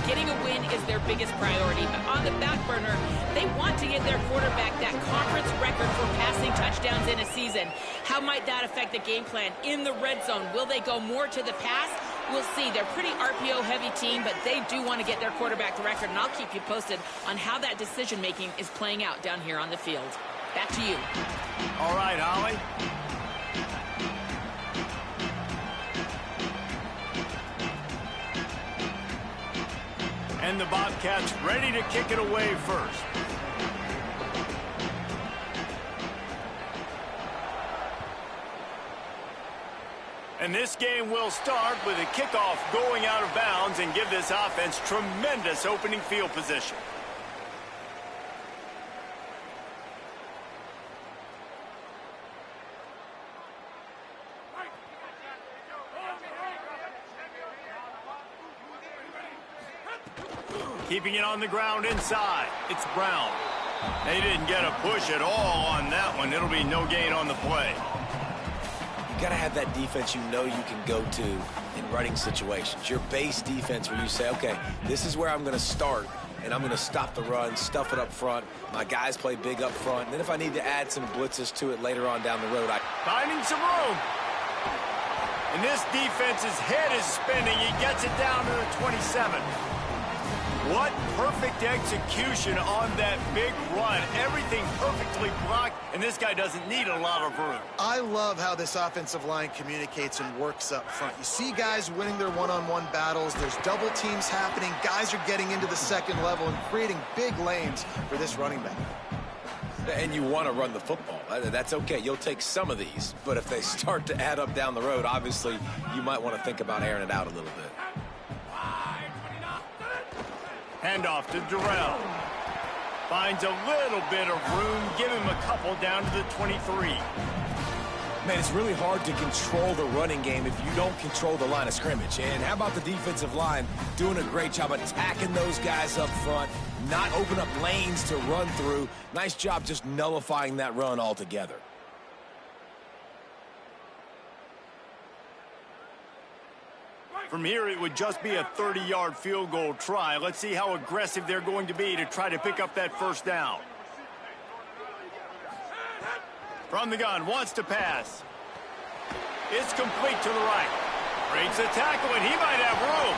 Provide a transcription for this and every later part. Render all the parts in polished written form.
getting a win is their biggest priority. But on the back burner, they want to get their quarterback that conference record for passing touchdowns in a season. How might that affect the game plan in the red zone? Will they go more to the pass? We'll see. They're a pretty RPO-heavy team, but they do want to get their quarterback the record, and I'll keep you posted on how that decision-making is playing out down here on the field. Back to you. All right, Holly. And the Bobcats ready to kick it away first. And this game will start with a kickoff going out of bounds and give this offense tremendous opening field position. Keeping it on the ground inside. It's Brown. They didn't get a push at all on that one. It'll be no gain on the play. You got to have that defense you know you can go to in running situations. Your base defense where you say, okay, this is where I'm going to start, and I'm going to stop the run, stuff it up front. My guys play big up front. And then if I need to add some blitzes to it later on down the road, finding some room. And this defense's head is spinning. He gets it down to the 27. What perfect execution on that big run. Everything perfectly blocked, and this guy doesn't need a lot of room. I love how this offensive line communicates and works up front. You see guys winning their one-on-one battles. There's double teams happening. Guys are getting into the second level and creating big lanes for this running back. And you want to run the football. That's okay. You'll take some of these. But if they start to add up down the road, obviously, you might want to think about airing it out a little bit. Handoff to Durrell. Finds a little bit of room. Give him a couple down to the 23. Man, it's really hard to control the running game if you don't control the line of scrimmage. And how about the defensive line doing a great job attacking those guys up front, not open up lanes to run through. Nice job just nullifying that run altogether. From here, it would just be a 30-yard field goal try. Let's see how aggressive they're going to be to try to pick up that first down. From the gun, wants to pass. It's complete to the right. Breaks a tackle, and he might have room.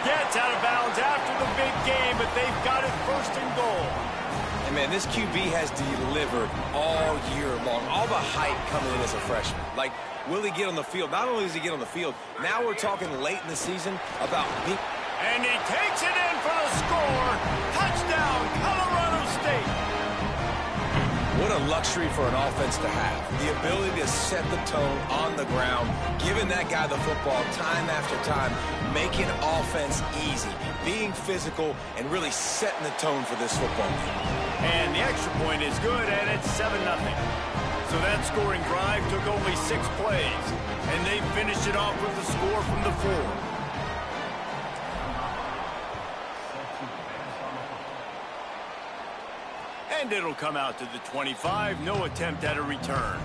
Gets out of bounds after the big game, but they've got it first and goal. And, man, this QB has delivered all year long. All the hype coming in as a freshman. Like, will he get on the field? Not only does he get on the field, now we're talking late in the season about... And he takes it in for the score. Touchdown, Colorado State. What a luxury for an offense to have. The ability to set the tone on the ground, giving that guy the football time after time, making offense easy, being physical, and really setting the tone for this football game. And the extra point is good, and it's 7-0. So that scoring drive took only 6 plays, and they finished it off with the score from the 4. And it'll come out to the 25. No attempt at a return.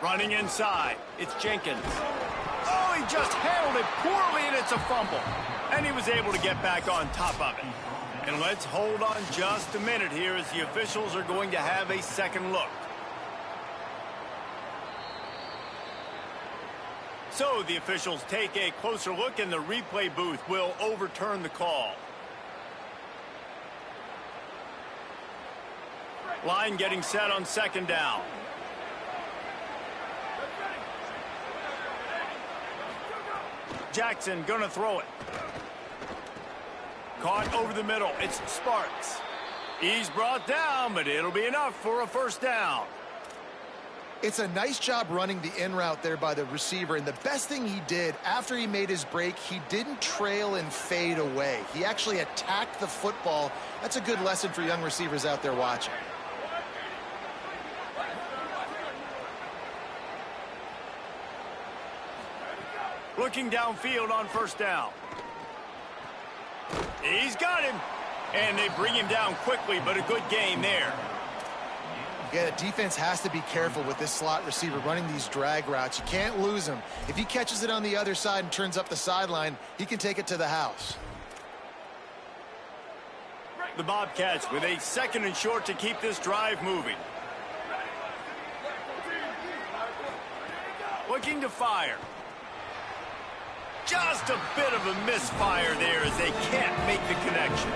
Running inside, it's Jenkins. Oh, he just handled it poorly, and it's a fumble. And he was able to get back on top of it. And let's hold on just a minute here as the officials are going to have a second look. So the officials take a closer look, and the replay booth will overturn the call. Line getting set on second down. Jackson gonna throw it. Caught over the middle. It's Sparks. He's brought down, but it'll be enough for a first down. It's a nice job running the in route there by the receiver, and the best thing he did after he made his break, he didn't trail and fade away. He actually attacked the football. That's a good lesson for young receivers out there watching. Looking downfield on first down. He's got him. And they bring him down quickly, but a good gain there. Yeah, the defense has to be careful with this slot receiver running these drag routes. You can't lose him. If he catches it on the other side and turns up the sideline, he can take it to the house. The Bobcats with a 2nd and short to keep this drive moving. Looking to fire. Just a bit of a misfire there as they can't make the connection.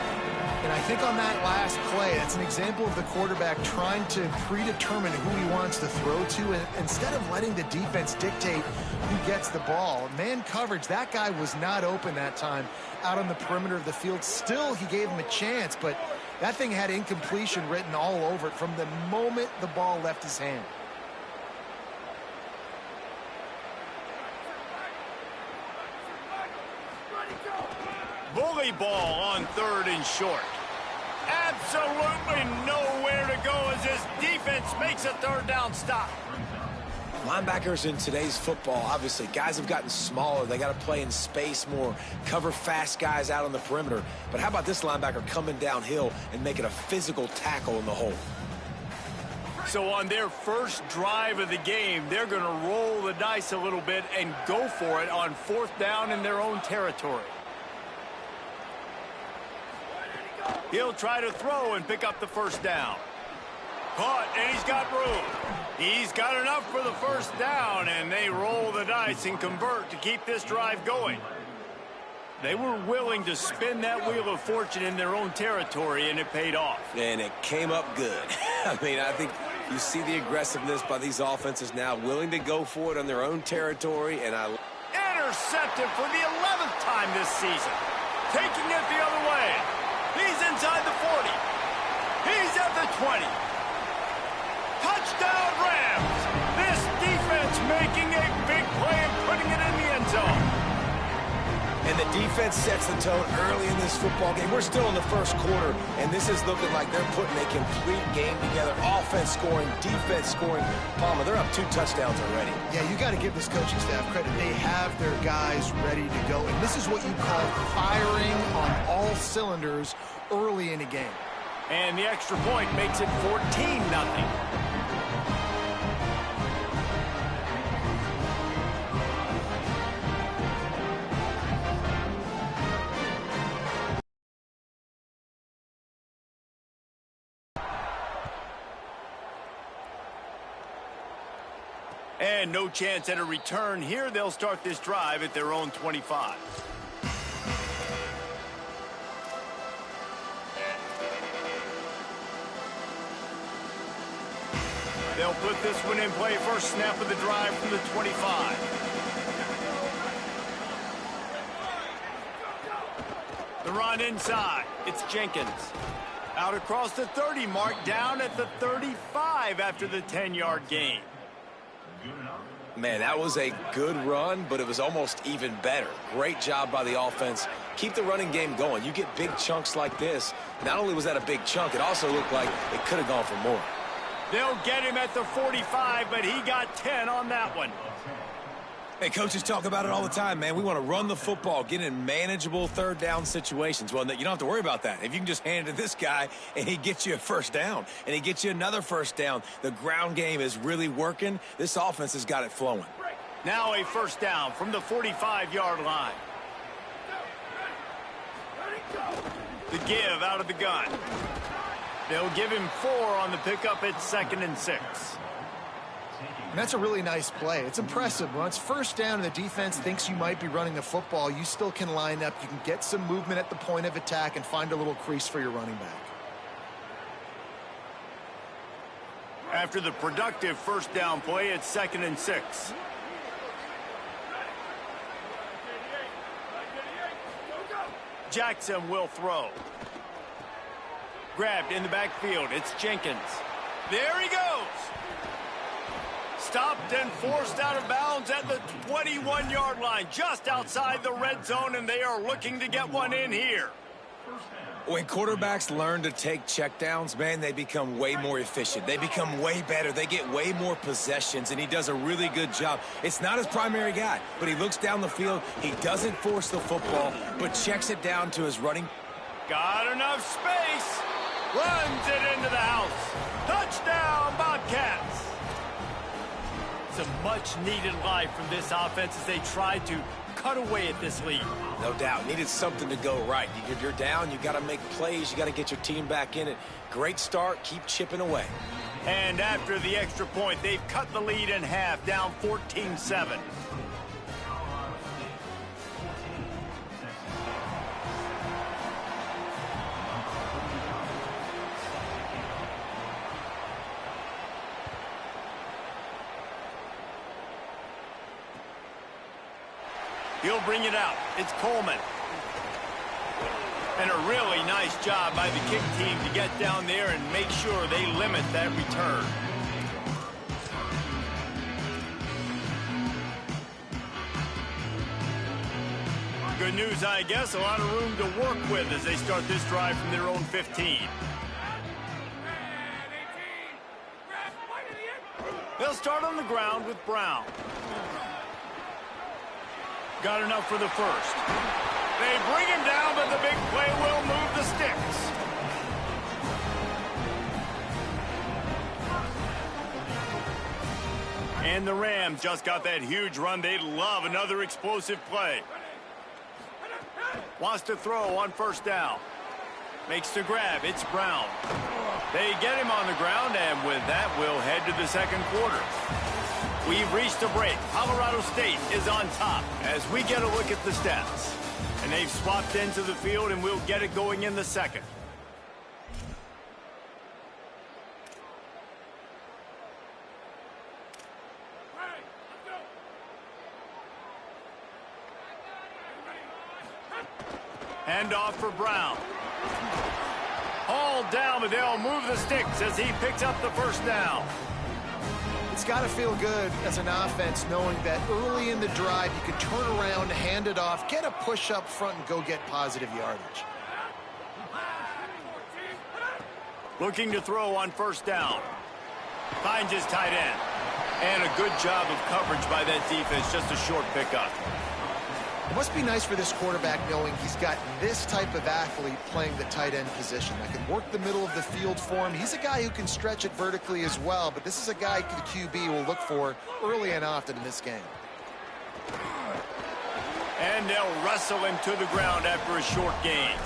And I think on that last play, that's an example of the quarterback trying to predetermine who he wants to throw to, and instead of letting the defense dictate who gets the ball. Man coverage, that guy was not open that time out on the perimeter of the field. Still, he gave him a chance, but that thing had incompletion written all over it from the moment the ball left his hand. Bully ball on 3rd and short. Absolutely nowhere to go as this defense makes a 3rd down stop. Linebackers in today's football, obviously, guys have gotten smaller. They got to play in space more, cover fast guys out on the perimeter. But how about this linebacker coming downhill and making a physical tackle in the hole? So on their first drive of the game, they're going to roll the dice a little bit and go for it on 4th down in their own territory. He'll try to throw and pick up the 1st down. Caught, and he's got room. He's got enough for the 1st down, and they roll the dice and convert to keep this drive going. They were willing to spin that wheel of fortune in their own territory, and it paid off. And it came up good. I mean, I think you see the aggressiveness by these offenses now, willing to go for it on their own territory, and Intercepted for the 11th time this season. Taking it the other way. He's inside the 40. He's at the 20. Touchdown Rams! This defense making a big play and putting it in the end zone. And the defense sets the tone early in this football game. We're still in the first quarter, and this is looking like they're putting a complete game together. Offense scoring, defense scoring. Palmer, they're up 2 touchdowns already. Yeah, you got to give this coaching staff credit. They have their guys ready to go, and this is what you call firing on all cylinders early in a game. And the extra point makes it 14-0. And no chance at a return here. They'll start this drive at their own 25. They'll put this one in play. First snap of the drive from the 25. The run inside. It's Jenkins. Out across the 30 mark, down at the 35 after the 10-yard gain. Man, that was a good run, but it was almost even better. Great job by the offense. Keep the running game going. You get big chunks like this. Not only was that a big chunk, it also looked like it could have gone for more. They'll get him at the 45, but he got 10 on that one. Hey, coaches talk about it all the time, man. We want to run the football, get in manageable 3rd down situations. Well, you don't have to worry about that. If you can just hand it to this guy and he gets you a 1st down and he gets you another 1st down, the ground game is really working. This offense has got it flowing. Now a 1st down from the 45-yard line. The give out of the gun. They'll give him 4 on the pickup at 2nd and 6. And that's a really nice play. It's impressive. When it's 1st down and the defense thinks you might be running the football, you still can line up. You can get some movement at the point of attack and find a little crease for your running back. After the productive 1st down play, it's 2nd and 6. Jackson will throw. Grabbed in the backfield. It's Jenkins. There he goes. Stopped and forced out of bounds at the 21-yard line, just outside the red zone, and they are looking to get one in here. When quarterbacks learn to take checkdowns, man, they become way more efficient. They become way better. They get way more possessions, and he does a really good job. It's not his primary guy, but he looks down the field. He doesn't force the football, but checks it down to his running. Got enough space. Runs it into the house. Touchdown, Bobcats. Some much-needed life from this offense as they try to cut away at this lead. No doubt. Needed something to go right. If you're down, you got to make plays. You got to get your team back in it. Great start. Keep chipping away. And after the extra point, they've cut the lead in half, down 14-7. He'll bring it out. It's Coleman. And a really nice job by the kick team to get down there and make sure they limit that return. Good news, I guess. A lot of room to work with as they start this drive from their own 15. They'll start on the ground with Brown. Got enough for the first. They bring him down, but the big play will move the sticks. And the Rams just got that huge run. They love another explosive play. Wants to throw on first down. Makes the grab. It's Brown. They get him on the ground, and with that, we'll head to the second quarter. We've reached a break. Colorado State is on top as we get a look at the stats. And they've swapped into the field, and we'll get it going in the second. Handoff for Brown. All down, but they'll move the sticks as he picks up the first down. It's got to feel good as an offense knowing that early in the drive you can turn around, hand it off, get a push up front, and go get positive yardage. Looking to throw on first down. Finds his tight end. And a good job of coverage by that defense, just a short pickup. It must be nice for this quarterback knowing he's got this type of athlete playing the tight end position that can work the middle of the field for him. He's a guy who can stretch it vertically as well, but this is a guy the QB will look for early and often in this game. And they'll wrestle him to the ground after a short gain.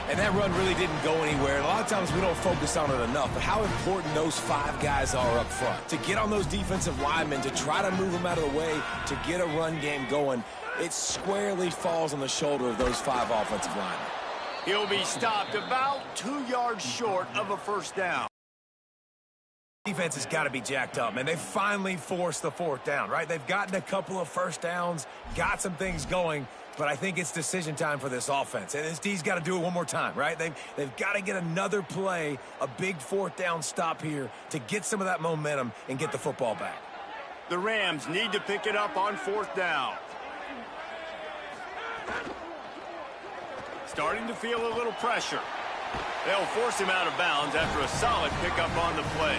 And that run really didn't go anywhere. And a lot of times we don't focus on it enough, but how important those five guys are up front. To get on those defensive linemen, to try to move them out of the way, to get a run game going, it squarely falls on the shoulder of those five offensive linemen. He'll be stopped about 2 yards short of a first down. Defense has got to be jacked up, man. They finally forced the fourth down, right? They've gotten a couple of first downs, got some things going, but I think it's decision time for this offense. And this D's got to do it one more time, right? They've got to get another play, a big fourth down stop here to get some of that momentum and get the football back. The Rams need to pick it up on fourth down. Starting to feel a little pressure. They'll force him out of bounds after a solid pickup on the play.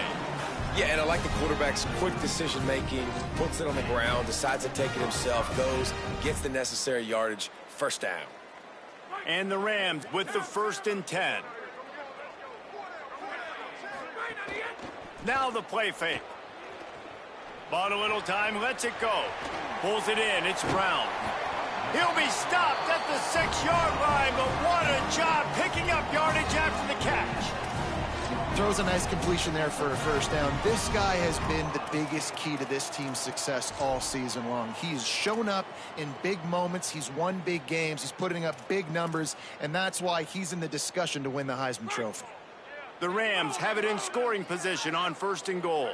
Yeah, and I like the quarterback's quick decision-making, puts it on the ground, decides to take it himself, goes, gets the necessary yardage, first down. And the Rams with the 1st and 10. Now the play fake. Bought a little time, lets it go. Pulls it in, it's Brown. He'll be stopped at the 6-yard line, but what a job picking up yardage after the catch. Throws a nice completion there for a first down. This guy has been the biggest key to this team's success all season long. He's shown up in big moments. He's won big games. He's putting up big numbers, and that's why he's in the discussion to win the Heisman Trophy. The Rams have it in scoring position on 1st and goal.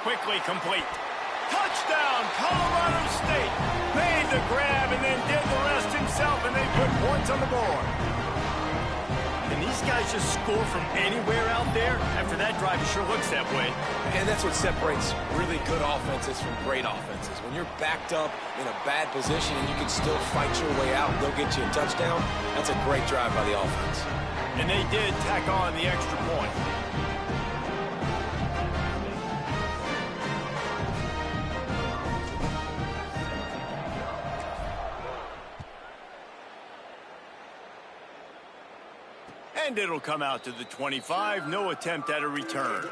Quickly complete. Touchdown, Colorado State. Made the grab and then did the rest himself, and they put points on the board. And these guys just score from anywhere out there? After that drive, it sure looks that way. And that's what separates really good offenses from great offenses. When you're backed up in a bad position and you can still fight your way out and go get you a touchdown, that's a great drive by the offense. And they did tack on the extra point. And it'll come out to the 25. No attempt at a return.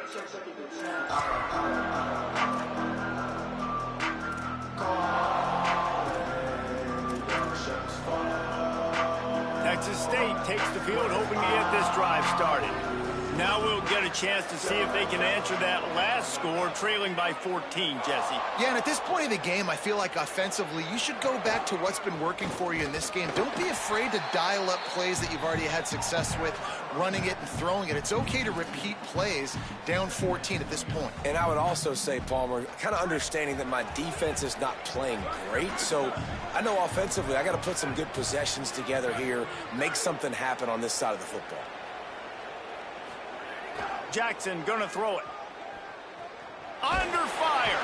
Texas State takes the field, hoping to get this drive started. Now we'll get a chance to see if they can answer that last score, trailing by 14, Jesse. Yeah, and at this point of the game, I feel like offensively, you should go back to what's been working for you in this game. Don't be afraid to dial up plays that you've already had success with, running it and throwing it. It's okay to repeat plays down 14 at this point. And I would also say, Palmer, kind of understanding that my defense is not playing great. So I know offensively, I got to put some good possessions together here, make something happen on this side of the football. Jackson gonna throw it. Under fire.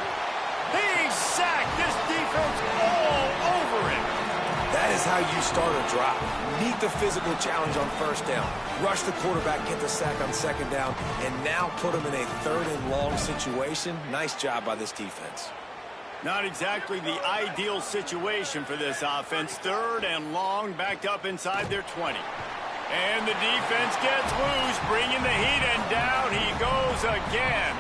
He's sacked. This defense all over him. That is how you start a drive. Meet the physical challenge on first down. Rush the quarterback, get the sack on second down, and now put him in a 3rd and long situation. Nice job by this defense. Not exactly the ideal situation for this offense. 3rd and long, backed up inside their 20. And the defense gets loose, bringing the heat, and down he goes again.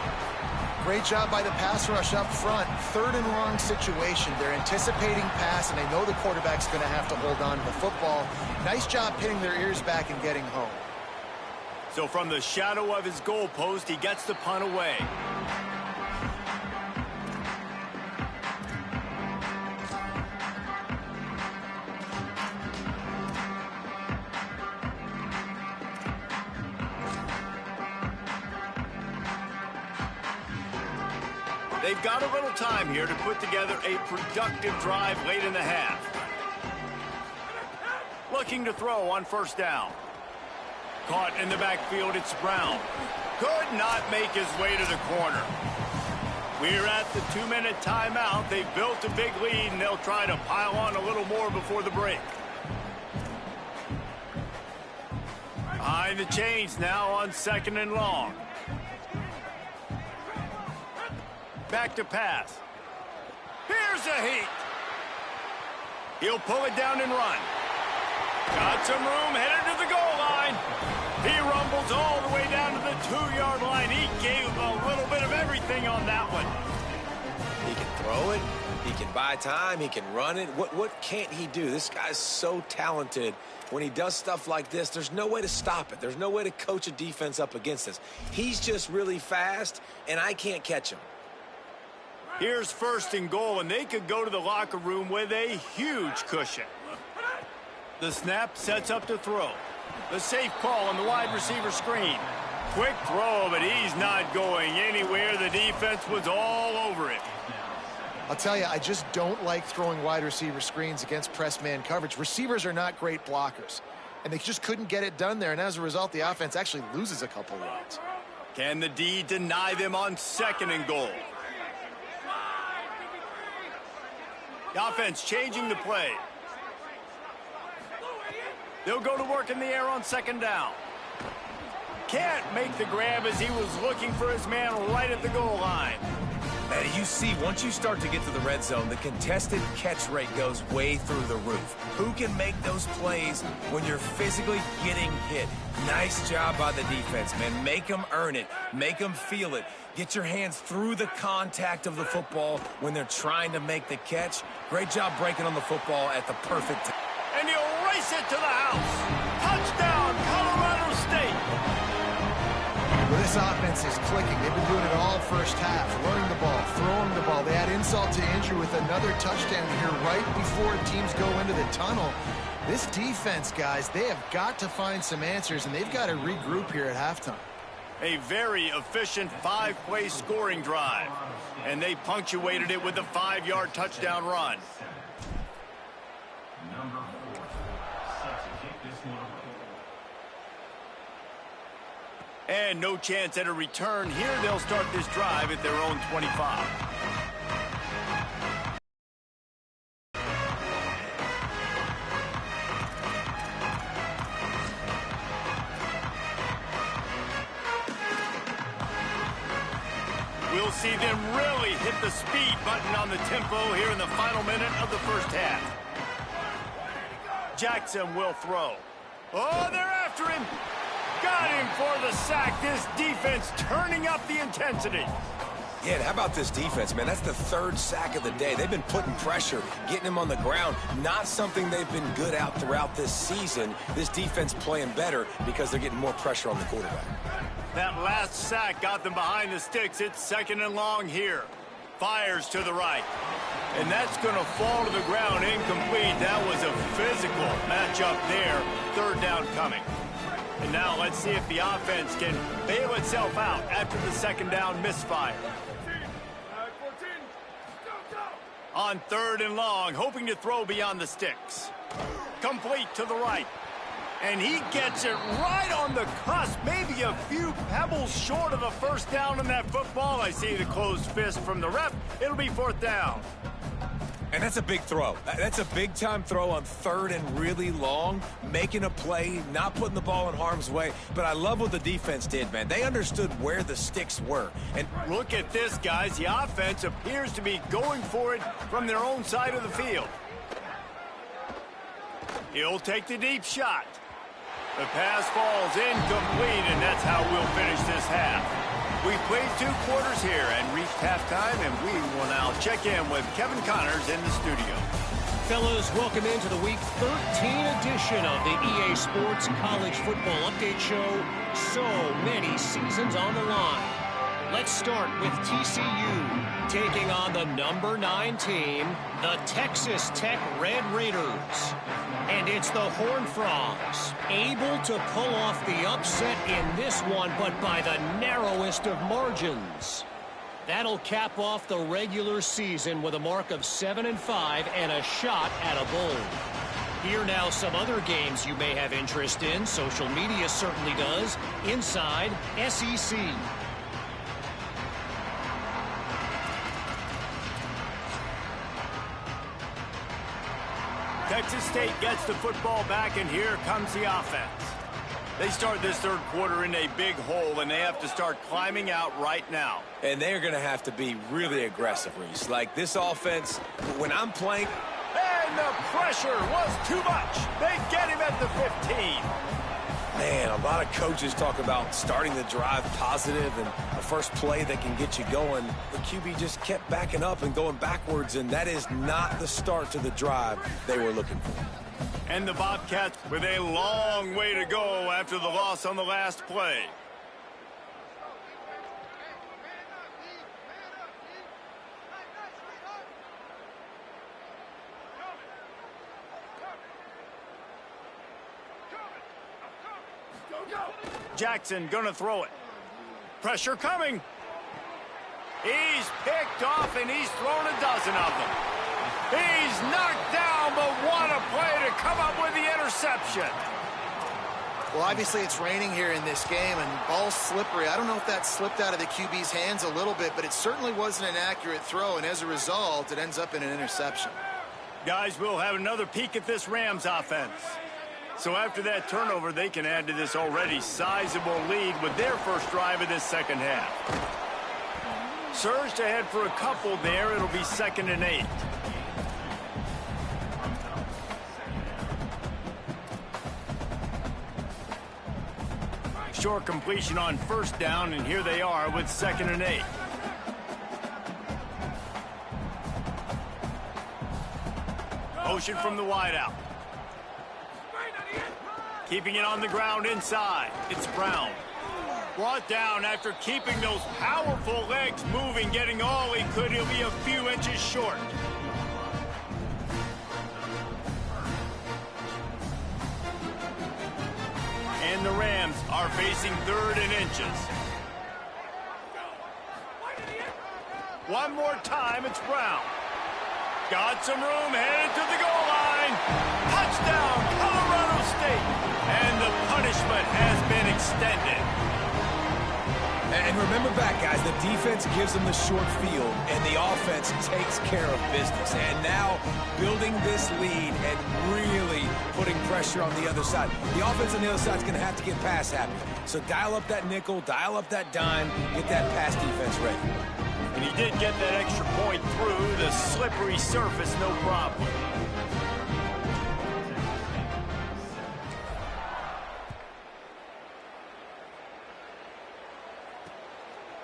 Great job by the pass rush up front. 3rd and long situation. They're anticipating pass, and they know the quarterback's going to have to hold on to the football. Nice job pinning their ears back and getting home. So from the shadow of his goalpost, he gets the punt away. They've got a little time here to put together a productive drive late in the half. Looking to throw on first down. Caught in the backfield, it's Brown. Could not make his way to the corner. We're at the 2-minute timeout. They've built a big lead, and they'll try to pile on a little more before the break. Behind the chains now on 2nd and long. Back to pass. Here's a heat. He'll pull it down and run. Got some room, headed to the goal line. He rumbles all the way down to the 2-yard line. He gave a little bit of everything on that one. He can throw it. He can buy time. He can run it. What can't he do? This guy's so talented. When he does stuff like this, there's no way to stop it. There's no way to coach a defense up against this. He's just really fast, and I can't catch him. Here's 1st and goal, and they could go to the locker room with a huge cushion. The snap sets up to throw. The safe call on the wide receiver screen. Quick throw, but he's not going anywhere. The defense was all over it. I'll tell you, I just don't like throwing wide receiver screens against press man coverage. Receivers are not great blockers, and they just couldn't get it done there, and as a result, the offense actually loses a couple yards. Can the D deny them on 2nd and goal? The offense changing the play. They'll go to work in the air on 2nd down. Can't make the grab as he was looking for his man right at the goal line. And you see, once you start to get to the red zone, the contested catch rate goes way through the roof. Who can make those plays when you're physically getting hit? Nice job by the defense, man. Make them earn it. Make them feel it. Get your hands through the contact of the football when they're trying to make the catch. Great job breaking on the football at the perfect time. And he'll race it to the house. Touchdown, Colorado State. Well, this offense is clicking. They've been doing it all first half. Running the ball, throwing the ball. They add insult to injury with another touchdown here right before teams go into the tunnel. This defense, guys, they have got to find some answers, and they've got to regroup here at halftime. A very efficient 5-play scoring drive. And they punctuated it with a 5-yard touchdown run. And no chance at a return here. They'll start this drive at their own 25. We'll see them really hit the speed button on the tempo here in the final minute of the first half. Jackson will throw. Oh, they're after him. Got him for the sack. This defense turning up the intensity. Yeah, and how about this defense, man? That's the third sack of the day. They've been putting pressure, getting him on the ground. Not something they've been good at throughout this season. This defense playing better because they're getting more pressure on the quarterback. That last sack got them behind the sticks. It's 2nd and long here. Fires to the right. And that's going to fall to the ground incomplete. That was a physical matchup there. 3rd down coming. And now let's see if the offense can bail itself out after the 2nd down misfire. On 3rd and long, hoping to throw beyond the sticks. Complete to the right. And he gets it right on the cusp, maybe a few pebbles short of a 1st down in that football. I see the closed fist from the ref. It'll be 4th down. And that's a big throw. That's a big-time throw on 3rd and really long, making a play, not putting the ball in harm's way. But I love what the defense did, man. They understood where the sticks were. And look at this, guys. The offense appears to be going for it from their own side of the field. He'll take the deep shot. The pass falls incomplete, and that's how we'll finish this half. We've played 2 quarters here and reached halftime, and we will now check in with Kevin Connors in the studio. Fellas, welcome into the Week 13 edition of the EA Sports College Football Update Show. So many seasons on the line. Let's start with TCU taking on the number 9 team, the Texas Tech Red Raiders. And it's the Horned Frogs, able to pull off the upset in this one, but by the narrowest of margins. That'll cap off the regular season with a mark of 7-5 and a shot at a bowl. Here now some other games you may have interest in. Social media certainly does. Inside SEC. Texas State gets the football back, and here comes the offense. They start this 3rd quarter in a big hole, and they have to start climbing out right now. And they're going to have to be really aggressive, Reese. Like this offense, when I'm playing. And the pressure was too much. They get him at the 15. Man, a lot of coaches talk about starting the drive positive and the first play that can get you going. The QB just kept backing up and going backwards, and that is not the start to the drive they were looking for. And the Bobcats with a long way to go after the loss on the last play. Jackson gonna throw it. Pressure coming. He's picked off, and he's thrown a dozen of them. He's knocked down, but what a play to come up with the interception. Well, obviously it's raining here in this game, and ball's slippery. I don't know if that slipped out of the QB's hands a little bit, but it certainly wasn't an accurate throw, and as a result, it ends up in an interception. Guys, we'll have another peek at this Rams offense. So after that turnover, they can add to this already sizable lead with their first drive of this 2nd half. Surged ahead for a couple there. It'll be 2nd and 8. Short completion on 1st down, and here they are with 2nd and 8. Motion from the wideout. Keeping it on the ground inside. It's Brown. Brought down after keeping those powerful legs moving, getting all he could. He'll be a few inches short. And the Rams are facing 3rd and inches. One more time, it's Brown. Got some room, headed to the goal line. Touchdown, Colorado State. And the punishment has been extended. And remember back, guys, the defense gives them the short field, and the offense takes care of business. And now building this lead and really putting pressure on the other side. The offense on the other side is going to have to get pass happy. So dial up that nickel, dial up that dime, get that pass defense ready. And he did get that extra point through the slippery surface, no problem.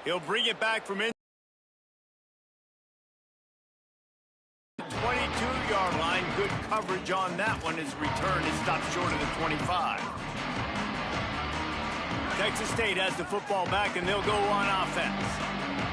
He'll bring it back from in 22-yard line. Good coverage on that one. His return is stopped short of the 25. Texas State has the football back, and they'll go on offense.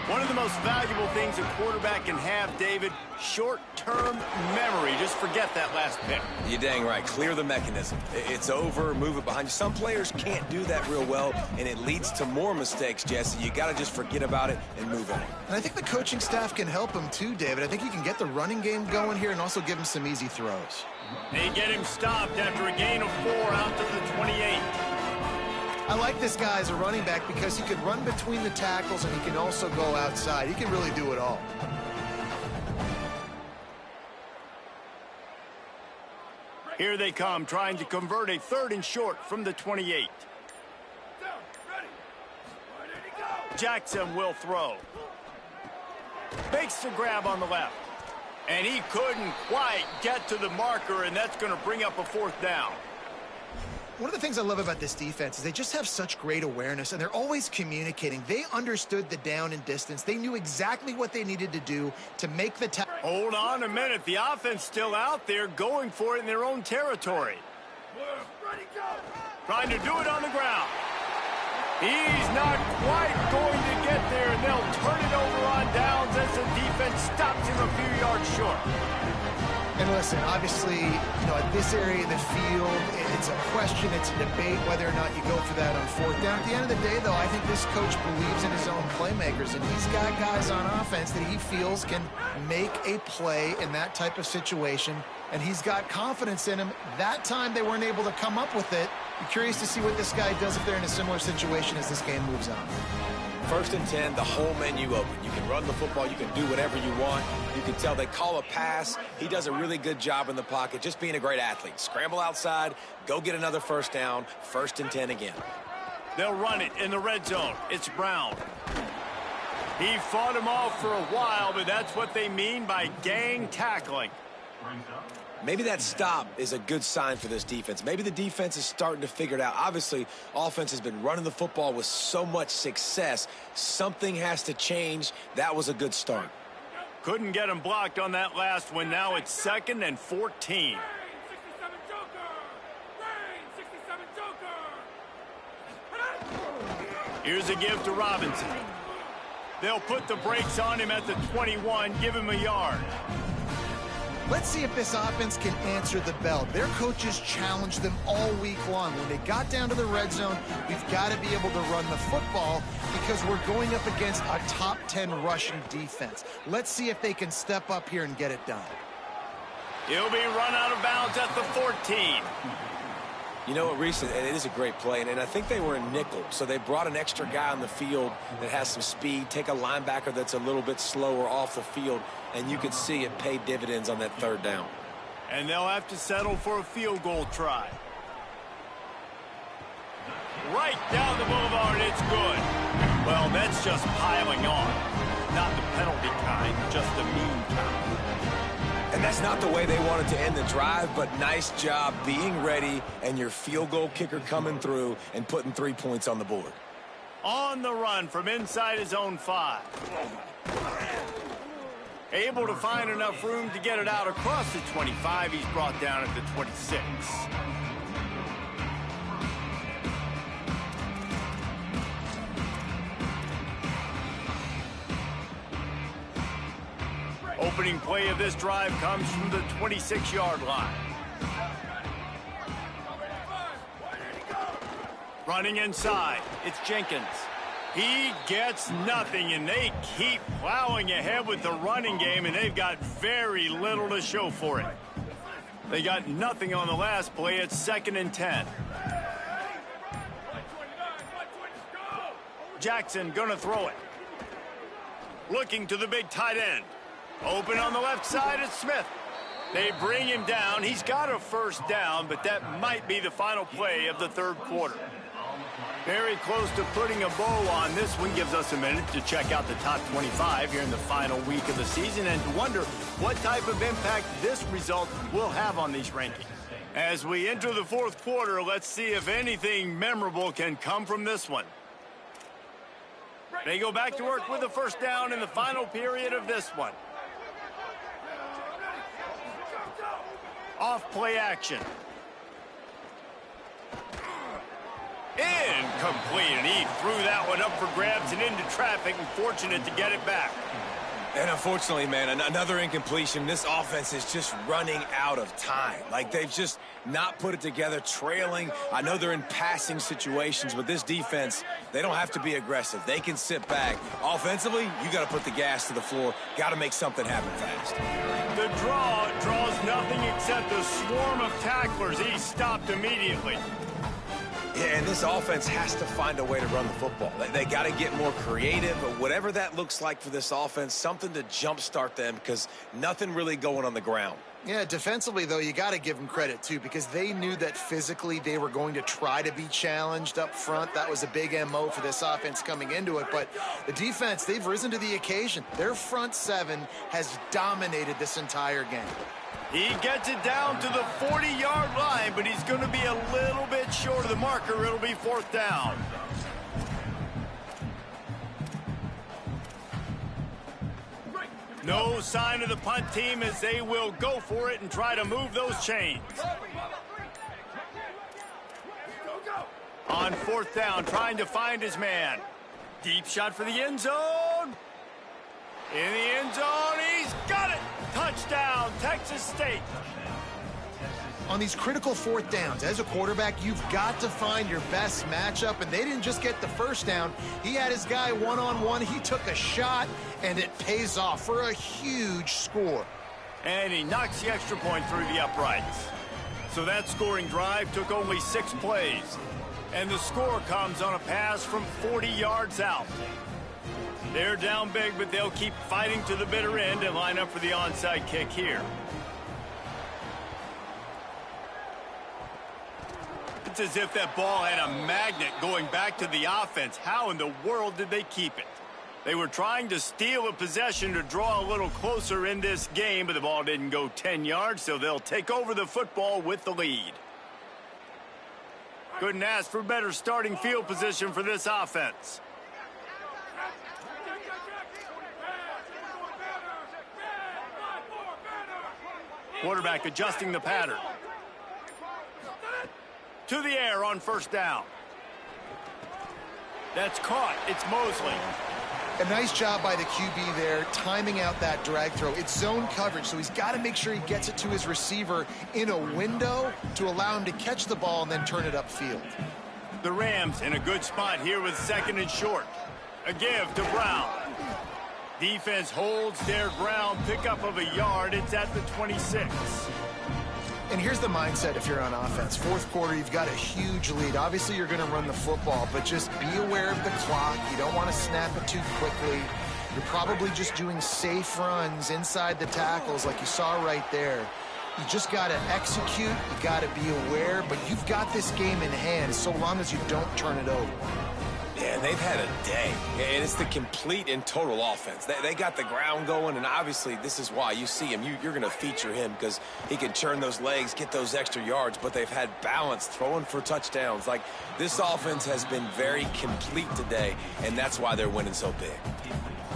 One of the most valuable things a quarterback can have, David, short-term memory. Just forget that last pick. You're dang right. Clear the mechanism. It's over, move it behind you. Some players can't do that real well, and it leads to more mistakes, Jesse. You got to just forget about it and move on. And I think the coaching staff can help him too, David. I think you can get the running game going here and also give him some easy throws. They get him stopped after a gain of 4 out to the 28. I like this guy as a running back because he can run between the tackles and he can also go outside. He can really do it all. Here they come, trying to convert a 3rd and short from the 28. Jackson will throw. Makes the grab on the left. And he couldn't quite get to the marker, and that's going to bring up a 4th down. One of the things I love about this defense is they just have such great awareness, and they're always communicating. They understood the down and distance. They knew exactly what they needed to do to make the tackle. Hold on a minute. The offense still out there going for it in their own territory. Trying to do it on the ground. He's not quite going to get there, and they'll turn it over on downs as the defense stops him a few yards short. And listen, obviously, at this area of the field, it's a question, it's a debate whether or not you go for that on 4th down. At the end of the day, though, I think this coach believes in his own playmakers, and he's got guys on offense that he feels can make a play in that type of situation, and he's got confidence in him. That time they weren't able to come up with it. Be curious to see what this guy does if they're in a similar situation as this game moves on. 1st and 10, the whole menu open. You can run the football. You can do whatever you want. You can tell they call a pass. He does a really good job in the pocket, just being a great athlete. Scramble outside, go get another 1st down, 1st and 10 again. They'll run it in the red zone. It's Brown. He fought him off for a while, but that's what they mean by gang tackling. Maybe that stop is a good sign for this defense. Maybe the defense is starting to figure it out. Obviously, offense has been running the football with so much success. Something has to change. That was a good start. Couldn't get him blocked on that last one. Now it's 2nd and 14. Here's a give to Robinson. They'll put the brakes on him at the 21, give him a yard. Let's see if this offense can answer the bell. Their coaches challenged them all week long. When they got down to the red zone, we've got to be able to run the football because we're going up against a top 10 rushing defense. Let's see if they can step up here and get it done. He'll be run out of bounds at the 14. You know what, Reese, it is a great play, and I think they were in nickel, so they brought an extra guy on the field that has some speed, take a linebacker that's a little bit slower off the field, and you could see it paid dividends on that 3rd down. And they'll have to settle for a field goal try. Right down the boulevard, it's good. Well, that's just piling on. Not the penalty kind, just the mean kind. And that's not the way they wanted to end the drive, but nice job being ready and your field goal kicker coming through and putting 3 points on the board. On the run from inside his own 5. Able to find enough room to get it out across the 25. He's brought down at the 26. Opening play of this drive comes from the 26-yard line. Running inside, it's Jenkins. He gets nothing, and they keep plowing ahead with the running game, and they've got very little to show for it. They got nothing on the last play. It's 2nd and 10. Jackson gonna throw it. Looking to the big tight end. Open on the left side is Smith. They bring him down. He's got a first down, but that might be the final play of the third quarter. Very close to putting a bow on this one. Gives us a minute to check out the top 25 here in the final week of the season and to wonder what type of impact this result will have on these rankings. As we enter the fourth quarter, let's see if anything memorable can come from this one. They go back to work with the first down in the final period of this one. Off play action. Incomplete, and he threw that one up for grabs and into traffic, and fortunate to get it back. And unfortunately, man, another incompletion. This offense is just running out of time. Like, they've just not put it together, trailing. I know they're in passing situations, but this defense, they don't have to be aggressive. They can sit back. Offensively, you got to put the gas to the floor. Got to make something happen fast. The draw draws nothing except a swarm of tacklers. He stopped immediately. Yeah, and this offense has to find a way to run the football. They got to get more creative, but whatever that looks like for this offense, something to jumpstart them because nothing really going on the ground. Yeah, defensively, though, you got to give them credit, too, because they knew that physically they were going to try to be challenged up front. That was a big MO for this offense coming into it. But the defense, they've risen to the occasion. Their front seven has dominated this entire game. He gets it down to the 40-yard line, but he's going to be a little bit short of the marker. It'll be fourth down. No sign of the punt team as they will go for it and try to move those chains. On fourth down, trying to find his man. Deep shot for the end zone. In the end zone, he's got it. Touchdown, Texas State. On these critical fourth downs, as a quarterback, you've got to find your best matchup, and they didn't just get the first down. He had his guy one-on-one. He took a shot, and it pays off for a huge score. And he knocks the extra point through the uprights. So that scoring drive took only 6 plays. And the score comes on a pass from 40 yards out. They're down big, but they'll keep fighting to the bitter end and line up for the onside kick here. It's as if that ball had a magnet going back to the offense. How in the world did they keep it? They were trying to steal a possession to draw a little closer in this game, but the ball didn't go 10 yards, so they'll take over the football with the lead. Couldn't ask for better starting field position for this offense. Quarterback adjusting the pattern. To the air on first down. That's caught. It's Mosley. A nice job by the QB there, timing out that drag throw. It's zone coverage, so he's got to make sure he gets it to his receiver in a window to allow him to catch the ball and then turn it upfield. The Rams in a good spot here with second and short. A give to Brown. Defense holds their ground, pickup of a yard. It's at the 26. And here's the mindset if you're on offense. Fourth quarter, you've got a huge lead. Obviously, you're going to run the football, but just be aware of the clock. You don't want to snap it too quickly. You're probably just doing safe runs inside the tackles like you saw right there. You just got to execute. You got to be aware, but you've got this game in hand so long as you don't turn it over. Yeah, they've had a day, and it's the complete and total offense. They got the ground going, and obviously this is why you see him. You're going to feature him because he can turn those legs, get those extra yards, but they've had balance, throwing for touchdowns. Like, this offense has been very complete today, and that's why they're winning so big.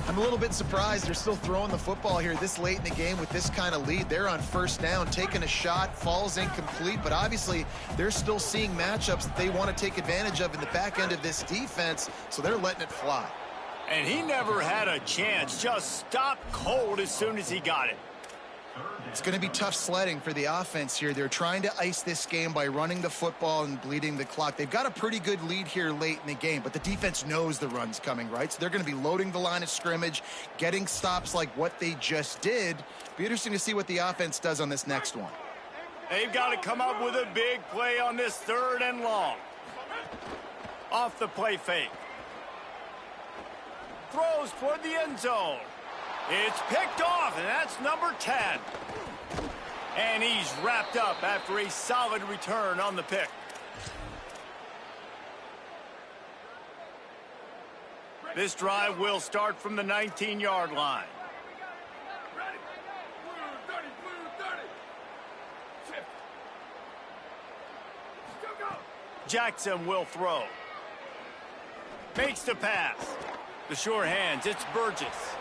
I'm a little bit surprised they're still throwing the football here this late in the game with this kind of lead. They're on first down, taking a shot, falls incomplete, but obviously they're still seeing matchups that they want to take advantage of in the back end of this defense, so they're letting it fly. And he never had a chance, just stopped cold as soon as he got it. It's going to be tough sledding for the offense here. They're trying to ice this game by running the football and bleeding the clock. They've got a pretty good lead here late in the game, but the defense knows the run's coming, right? So they're going to be loading the line of scrimmage, getting stops like what they just did. Be interesting to see what the offense does on this next one. They've got to come up with a big play on this third and long. Off the play fake. throws toward the end zone. It's picked off, and that's number 10. And he's wrapped up after a solid return on the pick. This drive will start from the 19-yard line. Jackson will throw. Makes the pass. The sure hands, it's Burgess.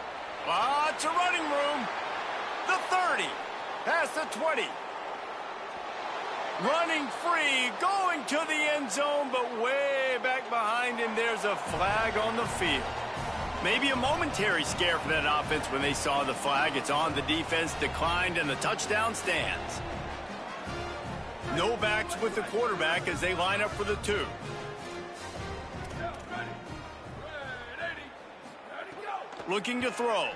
Lots of running room. The 30. Past the 20. Running free, going to the end zone, but way back behind him, there's a flag on the field. Maybe a momentary scare for that offense when they saw the flag. It's on, the defense declined, and the touchdown stands. No backs with the quarterback as they line up for the 2. Looking to throw.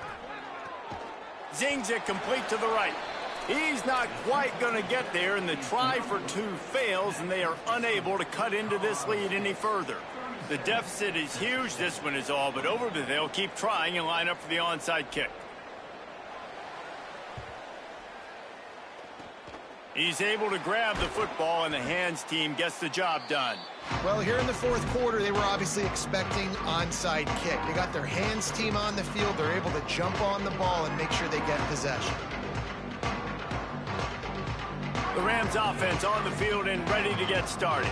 Zings it complete to the right. He's not quite going to get there, and the try for 2 fails, and they are unable to cut into this lead any further. The deficit is huge. This one is all but over, but they'll keep trying and line up for the onside kick. He's able to grab the football, and the hands team gets the job done. Well, here in the fourth quarter, they were obviously expecting onside kick. They got their hands team on the field. They're able to jump on the ball and make sure they get possession. The Rams offense on the field and ready to get started.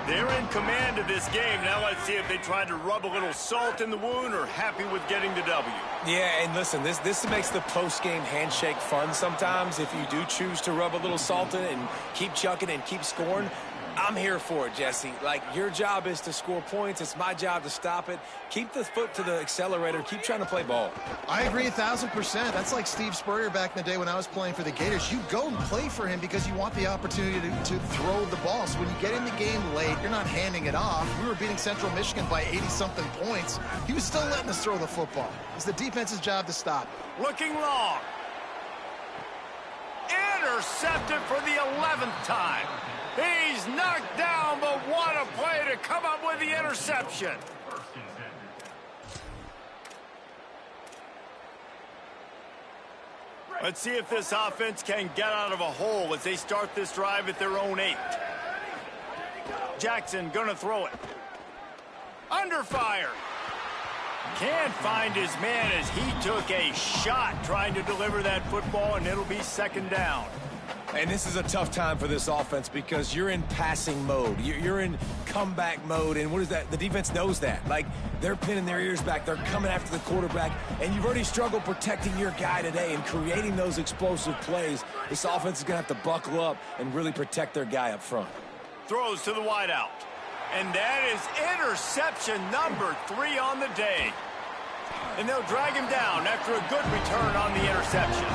They're in command of this game. Now let's see if they try to rub a little salt in the wound or happy with getting the W. Yeah, and listen, this makes the post-game handshake fun sometimes if you do choose to rub a little salt in it and keep chucking and keep scoring. I'm here for it, Jesse. Like, your job is to score points. It's my job to stop it. Keep the foot to the accelerator. Keep trying to play ball. I agree 1,000%. That's like Steve Spurrier back in the day when I was playing for the Gators. You go and play for him because you want the opportunity to throw the ball. So when you get in the game late, you're not handing it off. We were beating Central Michigan by 80-something points. He was still letting us throw the football. It's the defense's job to stop it. Looking long. Intercepted for the 11th time. He's knocked down, but what a play to come up with the interception. Let's see if this offense can get out of a hole as they start this drive at their own 8. Jackson gonna throw it. Under fire. Can't find his man as he took a shot trying to deliver that football, and it'll be second down. And this is a tough time for this offense because you're in passing mode. You're in comeback mode, and what is that? The defense knows that. Like, they're pinning their ears back. They're coming after the quarterback, and you've already struggled protecting your guy today and creating those explosive plays. This offense is going to have to buckle up and really protect their guy up front. Throws to the wideout. And that is interception number 3 on the day. And they'll drag him down after a good return on the interception.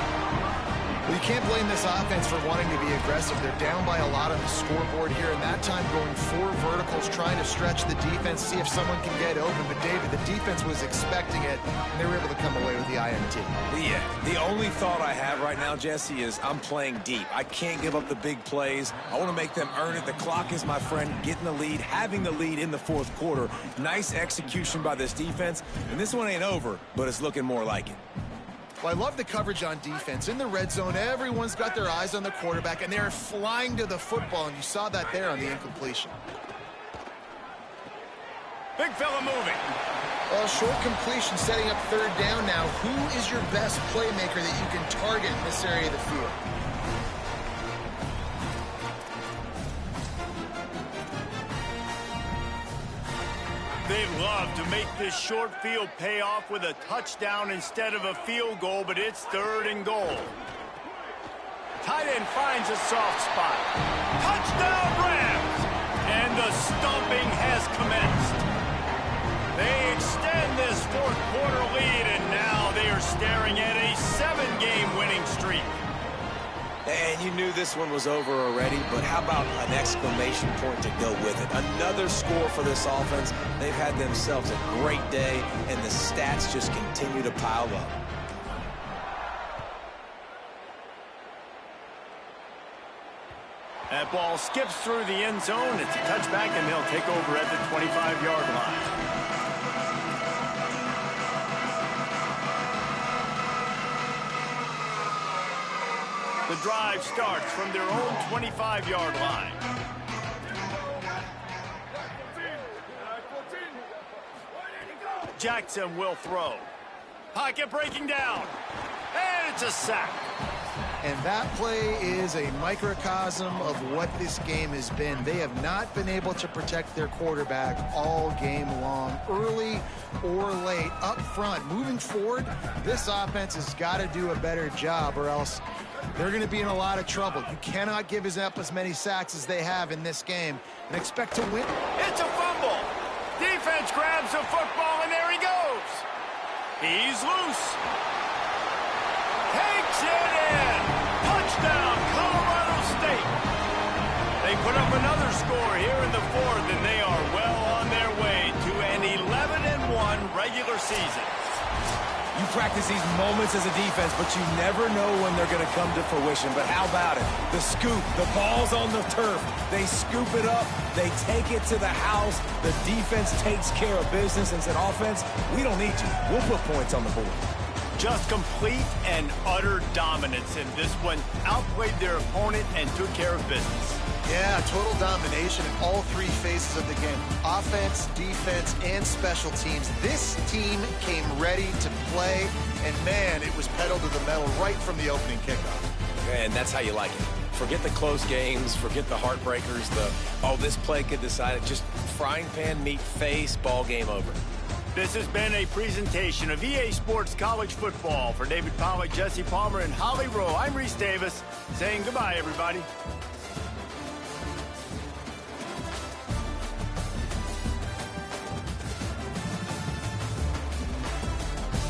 Well, you can't blame this offense for wanting to be aggressive. They're down by a lot on the scoreboard here, and that time going 4 verticals, trying to stretch the defense, see if someone can get open. But, David, the defense was expecting it, and they were able to come away with the INT. Yeah, the only thought I have right now, Jesse, is I'm playing deep. I can't give up the big plays. I want to make them earn it. The clock is my friend. Getting the lead, having the lead in the fourth quarter. Nice execution by this defense, and this one ain't over, but it's looking more like it. Well, I love the coverage on defense. In the red zone, everyone's got their eyes on the quarterback, and they're flying to the football, and you saw that there on the incompletion. Big fella moving. Well, short completion setting up third down now. Who is your best playmaker that you can target in this area of the field? They love to make this short field pay off with a touchdown instead of a field goal, but it's 3rd and goal. Tight end finds a soft spot. Touchdown Rams! And the stomping has commenced. They extend this fourth quarter lead, and now they are staring at a 7-game winning streak. And you knew this one was over already, but how about an exclamation point to go with it? Another score for this offense. They've had themselves a great day, and the stats just continue to pile up. That ball skips through the end zone. It's a touchback, and they'll take over at the 25-yard line. The drive starts from their own 25-yard line. Jackson will throw. Pocket breaking down. And it's a sack. And that play is a microcosm of what this game has been. They have not been able to protect their quarterback all game long, early or late, up front. Moving forward, this offense has got to do a better job, or else they're going to be in a lot of trouble. You cannot give up as many sacks as they have in this game and expect to win. It's a fumble. Defense grabs the football, and there he goes. He's loose. Takes it in. Touchdown, Colorado State. They put up another score here in the fourth, and they are well on their way to an 11-1 regular season. You practice these moments as a defense, but you never know when they're going to come to fruition. But how about it? The scoop, the ball's on the turf. They scoop it up. They take it to the house. The defense takes care of business and said, offense, we don't need you. We'll put points on the board. Just complete and utter dominance in this one. Outplayed their opponent and took care of business. Yeah, total domination in all three phases of the game. Offense, defense, and special teams. This team came ready to play, and man, it was pedal to the metal right from the opening kickoff. And that's how you like it. Forget the close games, forget the heartbreakers, this play could decide it. Just frying pan, meat face, ball game over. This has been a presentation of EA Sports College Football. For David Pollack, Jesse Palmer, and Holly Rowe, I'm Reese Davis saying goodbye, everybody.